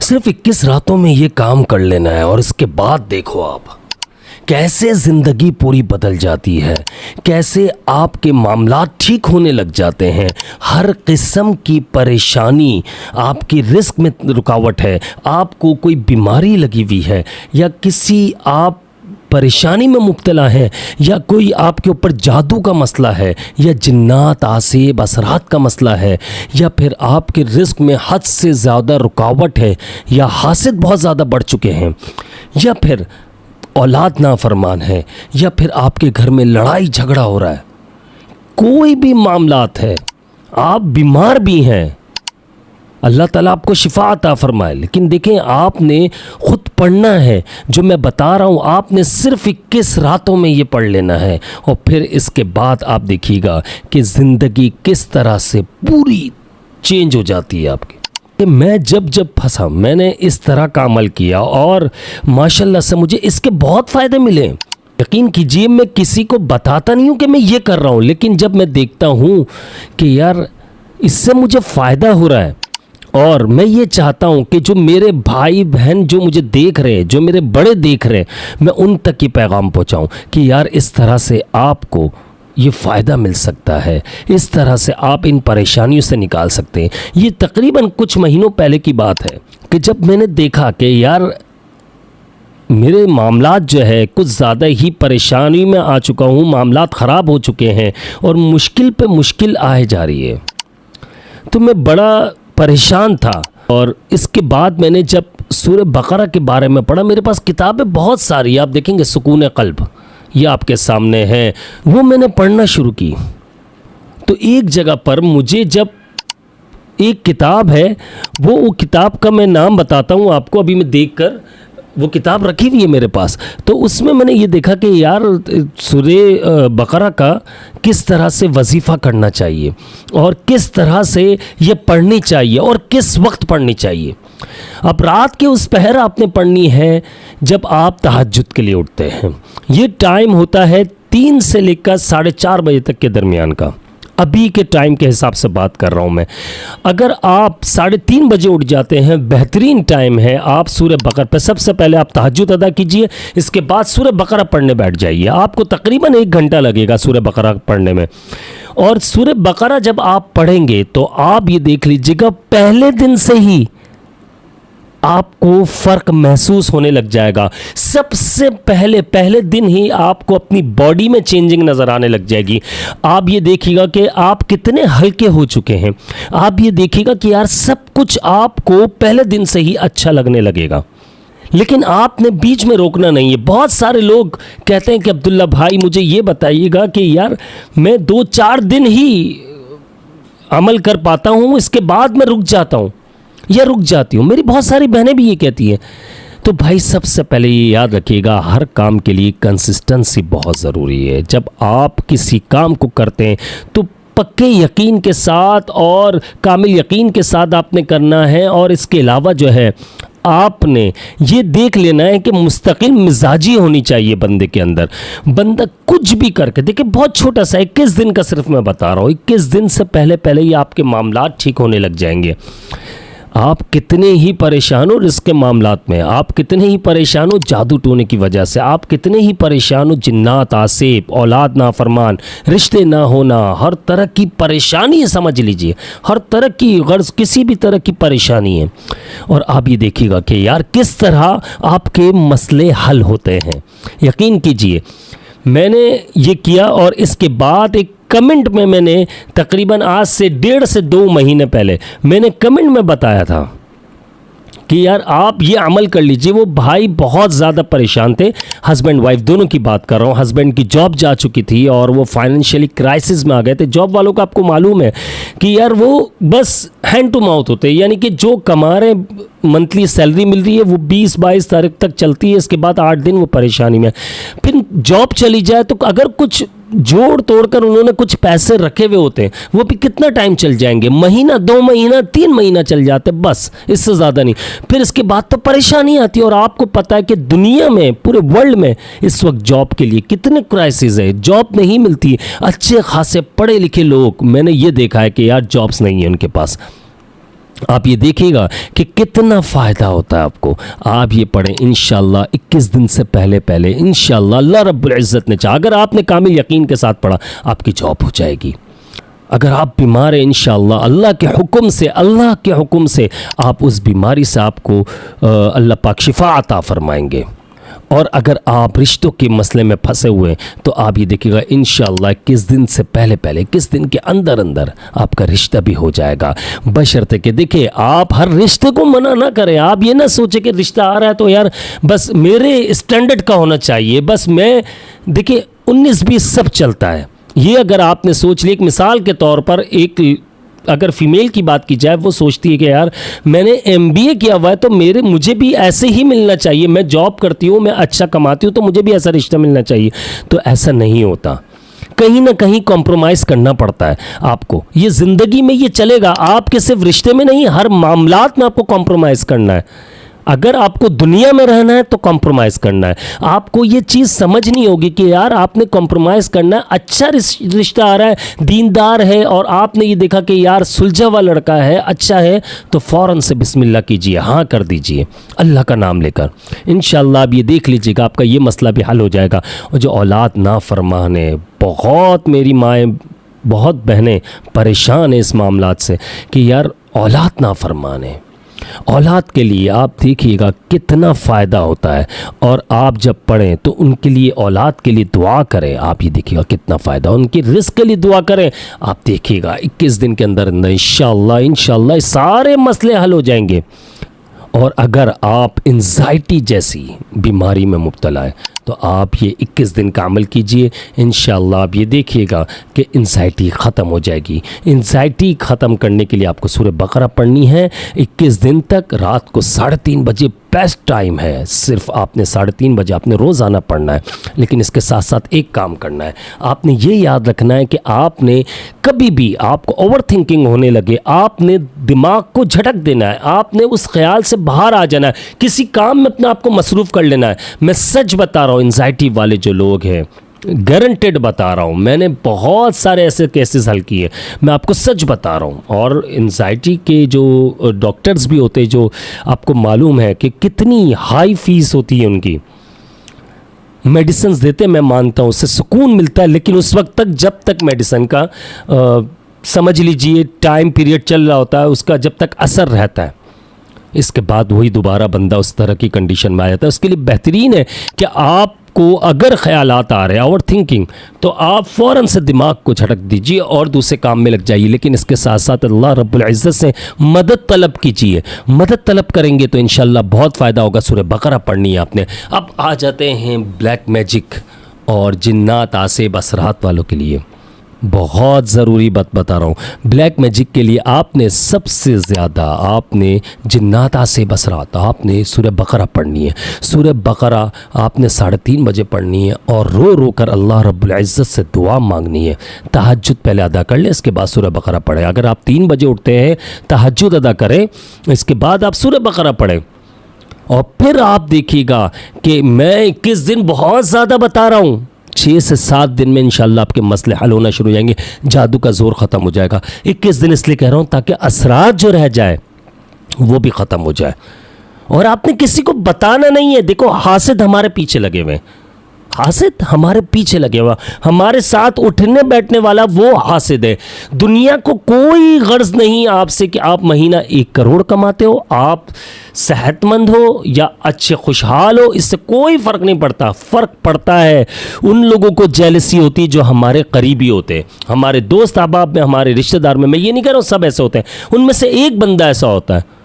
सिर्फ 21 रातों में ये काम कर लेना है और इसके बाद देखो आप कैसे ज़िंदगी पूरी बदल जाती है, कैसे आपके मामलात ठीक होने लग जाते हैं। हर किस्म की परेशानी, आपकी रिस्क में रुकावट है, आपको कोई बीमारी लगी हुई है या किसी आप परेशानी में मुब्तला हैं या कोई आपके ऊपर जादू का मसला है या जिन्नात आसेब असरात का मसला है या फिर आपके रिस्क में हद से ज़्यादा रुकावट है या हासिद बहुत ज़्यादा बढ़ चुके हैं या फिर औलाद नाफरमान है या फिर आपके घर में लड़ाई झगड़ा हो रहा है, कोई भी मामलात है, आप बीमार भी हैं, अल्लाह ताला आपको शिफा अता फरमाए। लेकिन देखें, आपने ख़ुद पढ़ना है, जो मैं बता रहा हूँ आपने सिर्फ 21 रातों में ये पढ़ लेना है और फिर इसके बाद आप देखिएगा कि ज़िंदगी किस तरह से पूरी चेंज हो जाती है आपकी। कि मैं जब फंसा मैंने इस तरह का अमल किया और माशाल्लाह से मुझे इसके बहुत फ़ायदे मिले। यकीन कीजिए, मैं किसी को बताता नहीं हूँ कि मैं ये कर रहा हूँ, लेकिन जब मैं देखता हूँ कि यार इससे मुझे फ़ायदा हो रहा है और मैं ये चाहता हूँ कि जो मेरे भाई बहन जो मुझे देख रहे हैं, जो मेरे बड़े देख रहे हैं, मैं उन तक ये पैगाम पहुँचाऊँ कि यार इस तरह से आपको ये फ़ायदा मिल सकता है, इस तरह से आप इन परेशानियों से निकाल सकते हैं। ये तकरीबन कुछ महीनों पहले की बात है कि जब मैंने देखा कि यार मेरे मामलात जो है कुछ ज़्यादा ही परेशानी में आ चुका हूँ, मामलात ख़राब हो चुके हैं और मुश्किल पे मुश्किल आए जा रही है, तो मैं बड़ा परेशान था। और इसके बाद मैंने जब सूरह बकरा के बारे में पढ़ा, मेरे पास किताबें बहुत सारी, आप देखेंगे सुकून क़ल्ब ये आपके सामने है, वो मैंने पढ़ना शुरू की। तो एक जगह पर मुझे जब एक किताब है, वो किताब का मैं नाम बताता हूँ आपको, अभी मैं देखकर वो किताब रखी हुई है मेरे पास, तो उसमें मैंने ये देखा कि यार सूरह बकरा का किस तरह से वजीफ़ा करना चाहिए और किस तरह से ये पढ़नी चाहिए और किस वक्त पढ़नी चाहिए। अब रात के उस पहर आपने पढ़नी है जब आप तहज्जुद के लिए उठते हैं। ये टाइम होता है 3 से लेकर 4:30 बजे तक के दरमियान का, अभी के टाइम के हिसाब से बात कर रहा हूँ मैं। अगर आप 3:30 बजे उठ जाते हैं, बेहतरीन टाइम है। आप सूरह बकरा पे सबसे पहले आप तहज्जुद अदा कीजिए, इसके बाद सूरह बकरा पढ़ने बैठ जाइए। आपको तकरीबन 1 घंटा लगेगा सूरह बकरा पढ़ने में। और सूरह बकरा जब आप पढ़ेंगे तो आप ये देख लीजिएगा पहले दिन से ही आपको फ़र्क महसूस होने लग जाएगा। सबसे पहले दिन ही आपको अपनी बॉडी में चेंजिंग नज़र आने लग जाएगी। आप ये देखिएगा कि आप कितने हल्के हो चुके हैं। आप ये देखिएगा कि यार सब कुछ आपको पहले दिन से ही अच्छा लगने लगेगा। लेकिन आपने बीच में रोकना नहीं है। बहुत सारे लोग कहते हैं कि अब्दुल्ला भाई मुझे ये बताइएगा कि यार मैं 2-4 दिन ही अमल कर पाता हूँ, इसके बाद मैं रुक जाता हूँ या रुक जाती हूँ। मेरी बहुत सारी बहनें भी ये कहती हैं। तो भाई सबसे पहले ये याद रखिएगा, हर काम के लिए कंसिस्टेंसी बहुत ज़रूरी है। जब आप किसी काम को करते हैं तो पक्के यकीन के साथ और कामिल यकीन के साथ आपने करना है। और इसके अलावा जो है आपने ये देख लेना है कि मुस्तकिल मिजाजी होनी चाहिए बंदे के अंदर। बंदा कुछ भी करके देखिए, बहुत छोटा सा 21 दिन का सिर्फ मैं बता रहा हूँ, 21 दिन से पहले ही आपके मामलात ठीक होने लग जाएंगे। आप कितने ही परेशान हो रिस्क के मामलात में, आप कितने ही परेशान हो जादू टोने की वजह से, आप कितने ही परेशान हो जिन्नात आसेब, औलाद नाफरमान, रिश्ते ना होना, हर तरह की परेशानी है, समझ लीजिए हर तरह की गर्ज किसी भी तरह की परेशानी है। और आप ये देखिएगा कि यार किस तरह आपके मसले हल होते हैं। यकीन कीजिए मैंने ये किया और इसके बाद एक कमेंट में मैंने तकरीबन आज से 1.5 से 2 महीने पहले मैंने कमेंट में बताया था कि यार आप ये अमल कर लीजिए। वो भाई बहुत ज़्यादा परेशान थे, हस्बैंड वाइफ दोनों की बात कर रहा हूँ। हस्बैंड की जॉब जा चुकी थी और वो फाइनेंशियली क्राइसिस में आ गए थे। जॉब वालों का आपको मालूम है कि यार वो बस हैंड टू माउथ होते हैं, यानी कि जो कमा रहे मंथली सैलरी मिल रही है वो 20-22 तारीख तक चलती है। इसके बाद 8 दिन वो परेशानी में, फिर जॉब चली जाए तो अगर कुछ जोड़ तोड़ कर उन्होंने कुछ पैसे रखे हुए होते हैं वो भी कितना टाइम चल जाएंगे, महीना 2 महीना 3 महीना चल जाते, बस इससे ज़्यादा नहीं। फिर इसके बाद तो परेशानी आती है। और आपको पता है कि दुनिया में, पूरे वर्ल्ड में इस वक्त जॉब के लिए कितने क्राइसिस है, जॉब नहीं मिलती। अच्छे खासे पढ़े लिखे लोग, मैंने ये देखा है कि यार जॉब्स नहीं है उनके पास। आप ये देखिएगा कि कितना फ़ायदा होता है आपको। आप ये पढ़ें इंशाअल्लाह 21 दिन से पहले पहले इंशाअल्लाह अल्लाह रब्बुल इज़्ज़त ने चाहा, अगर आपने कामिल यकीन के साथ पढ़ा, आपकी जॉब हो जाएगी। अगर आप बीमार हैं इंशाअल्लाह अल्लाह के हुक्म से आप उस बीमारी से आपको अल्लाह पाक शिफा अता फरमाएंगे। और अगर आप रिश्तों के मसले में फंसे हुए हैं तो आप ये देखिएगा इंशाअल्लाह 21 दिन से पहले पहले 21 दिन के अंदर अंदर आपका रिश्ता भी हो जाएगा। बशर्ते कि देखिए आप हर रिश्ते को मना ना करें। आप ये ना सोचें कि रिश्ता आ रहा है तो यार बस मेरे स्टैंडर्ड का होना चाहिए, बस मैं देखिए 19-20 सब चलता है। ये अगर आपने सोच लिया, एक मिसाल के तौर पर एक अगर फीमेल की बात की जाए, वो सोचती है कि यार मैंने MBA किया हुआ है तो मुझे भी ऐसे ही मिलना चाहिए, मैं जॉब करती हूँ, मैं अच्छा कमाती हूँ तो मुझे भी ऐसा रिश्ता मिलना चाहिए। तो ऐसा नहीं होता, कहीं ना कहीं कॉम्प्रोमाइज़ करना पड़ता है आपको। ये ज़िंदगी में ये चलेगा, आपके सिर्फ रिश्ते में नहीं, हर मामलात में आपको कॉम्प्रोमाइज़ करना है। अगर आपको दुनिया में रहना है तो कॉम्प्रोमाइज़ करना है। आपको ये चीज़ समझनी होगी कि यार आपने कॉम्प्रोमाइज़ करना है। अच्छा रिश्ता आ रहा है, दीनदार है, और आपने ये देखा कि यार सुलझा हुआ लड़का है, अच्छा है, तो फ़ौरन से बिस्मिल्लाह कीजिए, हाँ कर दीजिए अल्लाह का नाम लेकर। इंशाअल्लाह आप ये देख लीजिएगा आपका ये मसला भी हल हो जाएगा। और जो औलाद नाफरमान है, बहुत मेरी माएँ, बहुत बहनें परेशान हैं इस मामलात से कि यार औलाद नाफरमान है। औलाद के लिए आप देखिएगा कितना फ़ायदा होता है, और आप जब पढ़ें तो उनके लिए, औलाद के लिए दुआ करें। आप ये देखिएगा कितना फ़ायदा, उनके रिस्क के लिए दुआ करें। आप देखिएगा 21 दिन के अंदर अंदर इंशाअल्लाह सारे मसले हल हो जाएंगे। और अगर आप एंजाइटी जैसी बीमारी में मुब्तला है तो आप ये 21 दिन का अमल कीजिए, इंशाअल्लाह आप ये देखिएगा कि एंजाइटी ख़त्म हो जाएगी। एंजाइटी ख़त्म करने के लिए आपको सूरह बकरा पढ़नी है 21 दिन तक। रात को 3:30 बजे बेस्ट टाइम है, सिर्फ आपने 3:30 बजे आपने रोज़ाना पढ़ना है। लेकिन इसके साथ साथ एक काम करना है, आपने ये याद रखना है कि आपने कभी भी आपको ओवर थिंकिंग होने लगे, आपने दिमाग को झटक देना है, आपने उस ख्याल से बाहर आ जाना है, किसी काम में अपने आप को मसरूफ़ कर लेना है। मैं सच बता रहा हूँ, एंजाइटी वाले जो लोग हैं, गारंटेड बता रहा हूँ, मैंने बहुत सारे ऐसे केसेस हल किए, मैं आपको सच बता रहा हूँ। और एंजाइटी के जो डॉक्टर्स भी होते हैं, जो आपको मालूम है कि कितनी हाई फीस होती है उनकी, मेडिसिन देते हैं, मैं मानता हूँ उससे सुकून मिलता है, लेकिन उस वक्त तक जब तक मेडिसिन का समझ लीजिए टाइम पीरियड चल रहा होता है, उसका जब तक असर रहता है, इसके बाद वही दोबारा बंदा उस तरह की कंडीशन में आ जाता है। उसके लिए बेहतरीन है कि आपको अगर ख्यालात आ रहे हैं ओवर थिंकिंग, तो आप फ़ौरन से दिमाग को झटक दीजिए और दूसरे काम में लग जाइए। लेकिन इसके साथ साथ अल्लाह रब्बुल इज़्ज़त से मदद तलब कीजिए। मदद तलब करेंगे तो इंशाअल्लाह बहुत फ़ायदा होगा। सूरह बकरा पढ़नी है आपने। अब आ जाते हैं ब्लैक मैजिक और जिन्नात आसेब असरात वालों के लिए। बहुत ज़रूरी बात बता रहा हूँ। ब्लैक मैजिक के लिए आपने सबसे ज़्यादा आपने जिन्नात से बसरात आपने सूरह बकरा पढ़नी है। सूरह बकरा आपने 3:30 बजे पढ़नी है और रो रो कर अल्लाह रब्बुल इज़्ज़त से दुआ मांगनी है। तहज्जुद पहले अदा कर लें, इसके बाद सूरह बकरा पढ़ें। अगर आप 3 बजे उठते हैं तहज्जुद अदा करें, इसके बाद आप सूरह बकरा पढ़ें। और फिर आप देखिएगा कि मैं 21 दिन बहुत ज़्यादा बता रहा हूँ, 6 से 7 दिन में इंशाअल्लाह आपके मसले हल होना शुरू हो जाएंगे, जादू का ज़ोर ख़त्म हो जाएगा। 21 दिन इसलिए कह रहा हूँ ताकि असरात जो रह जाए वो भी ख़त्म हो जाए। और आपने किसी को बताना नहीं है। देखो हासिद हमारे पीछे लगे हुए, हासिद हमारे पीछे लगे हुआ, हमारे साथ उठने बैठने वाला वो हासिद है। दुनिया को कोई गर्ज नहीं आपसे कि आप महीना 1 करोड़ कमाते हो, आप सेहतमंद हो या अच्छे खुशहाल हो, इससे कोई फ़र्क नहीं पड़ता। फ़र्क पड़ता है उन लोगों को जेलसी होती है जो हमारे करीबी होते हैं, हमारे दोस्त अहबाब में, हमारे रिश्तेदार में। मैं ये नहीं कह रहा हूँ सब ऐसे होते हैं, उनमें से एक बंदा ऐसा होता है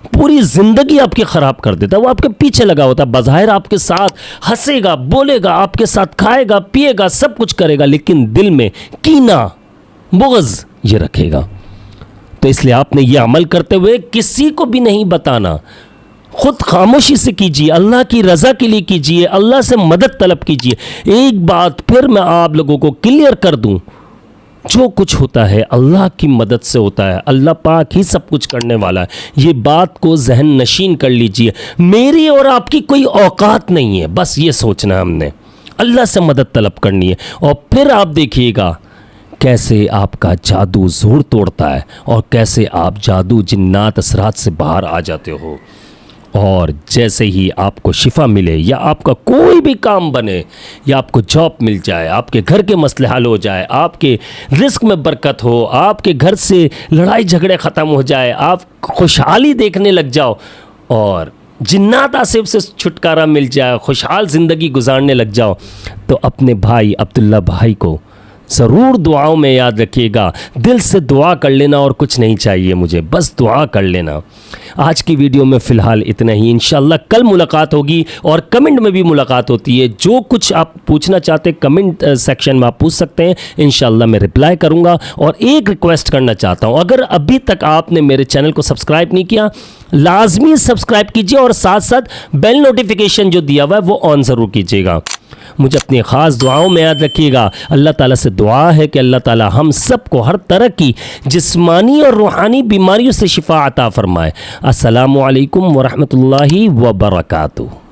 पूरी ज़िंदगी आपकी ख़राब कर देता है। वो आपके पीछे लगा होता है, बज़ाहिर आपके साथ हंसेगा, बोलेगा, आपके साथ खाएगा, पिएगा, सब कुछ करेगा, लेकिन दिल में कीना, बुग़्ज़ ये रखेगा। तो इसलिए आपने ये अमल करते हुए किसी को भी नहीं बताना, खुद खामोशी से कीजिए, अल्लाह की रज़ा के लिए कीजिए, अल्लाह से मदद तलब कीजिए। एक बात फिर मैं आप लोगों को क्लियर कर दूं, जो कुछ होता है अल्लाह की मदद से होता है, अल्लाह पाक ही सब कुछ करने वाला है। ये बात को जहन नशीन कर लीजिए। मेरी और आपकी कोई औकात नहीं है, बस ये सोचना हमने, अल्लाह से मदद तलब करनी है। और फिर आप देखिएगा कैसे आपका जादू जोर तोड़ता है और कैसे आप जादू जिन्नात असरात से बाहर आ जाते हो। और जैसे ही आपको शिफा मिले या आपका कोई भी काम बने या आपको जॉब मिल जाए, आपके घर के मसले हल हो जाए, आपके रिस्क में बरकत हो, आपके घर से लड़ाई झगड़े ख़त्म हो जाए, आप खुशहाली देखने लग जाओ और जिन्नात आसिफ से छुटकारा मिल जाए, खुशहाल ज़िंदगी गुजारने लग जाओ, तो अपने भाई अब्दुल्ला भाई को ज़रूर दुआओं में याद रखिएगा। दिल से दुआ कर लेना और कुछ नहीं चाहिए मुझे, बस दुआ कर लेना। आज की वीडियो में फ़िलहाल इतना ही। इंशाल्लाह कल मुलाकात होगी और कमेंट में भी मुलाकात होती है। जो कुछ आप पूछना चाहते कमेंट सेक्शन में आप पूछ सकते हैं, इंशाल्लाह मैं रिप्लाई करूँगा। और एक रिक्वेस्ट करना चाहता हूँ, अगर अभी तक आपने मेरे चैनल को सब्सक्राइब नहीं किया, लाजमी सब्सक्राइब कीजिए और साथ साथ बेल नोटिफिकेशन जो दिया हुआ है वो ऑन ज़रूर कीजिएगा। मुझे अपनी ख़ास दुआओं में याद रखिएगा। अल्लाह ताला से दुआ है कि अल्लाह ताला हम सब को हर तरह की जिस्मानी और रूहानी बीमारियों से शिफा अता फरमाए। अस्सलामु अलैकुम व रहमतुल्लाहि व बरकातुहू।